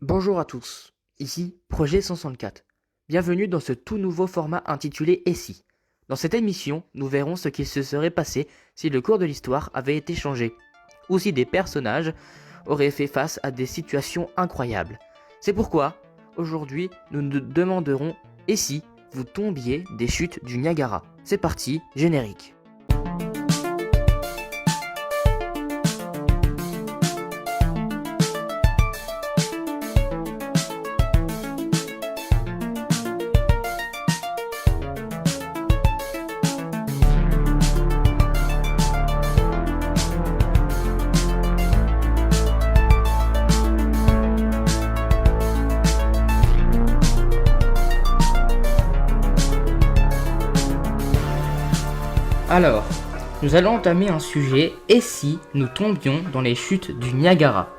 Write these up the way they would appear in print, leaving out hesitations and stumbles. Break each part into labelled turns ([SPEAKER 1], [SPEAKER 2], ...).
[SPEAKER 1] Bonjour à tous, ici Projet 164. Bienvenue dans ce tout nouveau format intitulé Et si. Dans cette émission, nous verrons ce qui se serait passé si le cours de l'histoire avait été changé, ou si des personnages auraient fait face à des situations incroyables. C'est pourquoi, aujourd'hui, nous nous demanderons Et si vous tombiez des chutes du Niagara. C'est parti, générique. Alors, nous allons entamer un sujet Et si nous tombions dans les chutes du Niagara.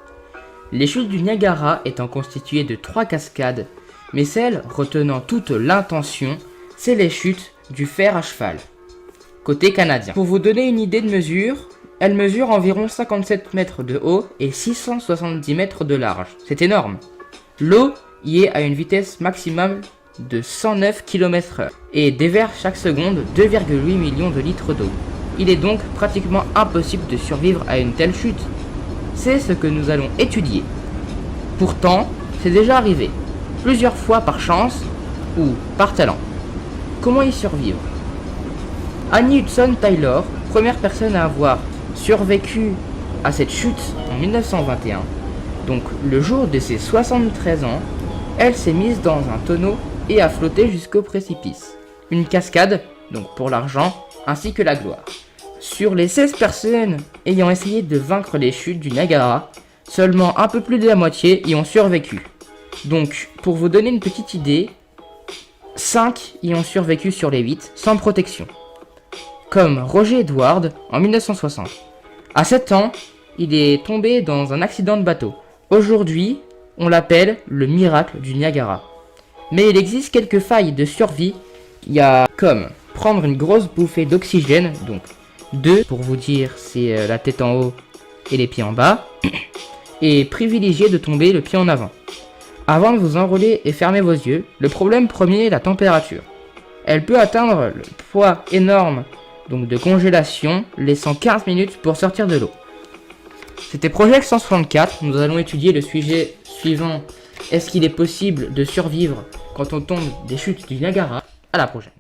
[SPEAKER 1] Les chutes du Niagara étant constituées de 3 cascades, mais celle retenant toute l'intention, c'est les chutes du fer à cheval, côté canadien. Pour vous donner une idée de mesure, elles mesurent environ 57 mètres de haut et 670 mètres de large. C'est énorme. L'eau y est à une vitesse maximale de 109 km/h et déverse chaque seconde 2,8 millions de litres d'eau. Il est donc pratiquement impossible de survivre à une telle chute. C'est ce que nous allons étudier. Pourtant, c'est déjà arrivé, plusieurs fois par chance ou par talent. Comment y survivre? Annie Hudson Taylor, première personne à avoir survécu à cette chute en 1921, donc le jour de ses 73 ans, elle s'est mise dans un tonneau et a flotté jusqu'au précipice. Une cascade, donc pour l'argent, ainsi que la gloire. Sur les 16 personnes ayant essayé de vaincre les chutes du Niagara, seulement un peu plus de la moitié y ont survécu. Donc, pour vous donner une petite idée, 5 y ont survécu sur les 8, sans protection. Comme Roger Edward en 1960. À 7 ans, il est tombé dans un accident de bateau. Aujourd'hui, on l'appelle le miracle du Niagara. Mais il existe quelques failles de survie. Il y a comme prendre une grosse bouffée d'oxygène, donc 2 pour vous dire c'est la tête en haut et les pieds en bas, et privilégier de tomber le pied en avant. Avant de vous enrouler et fermer vos yeux, le problème premier est la température. Elle peut atteindre le poids énorme donc de congélation, laissant 15 minutes pour sortir de l'eau. C'était Projet 164, nous allons étudier le sujet suivant. Est-ce qu'il est possible de survivre quand on tombe des chutes du Niagara? À la prochaine.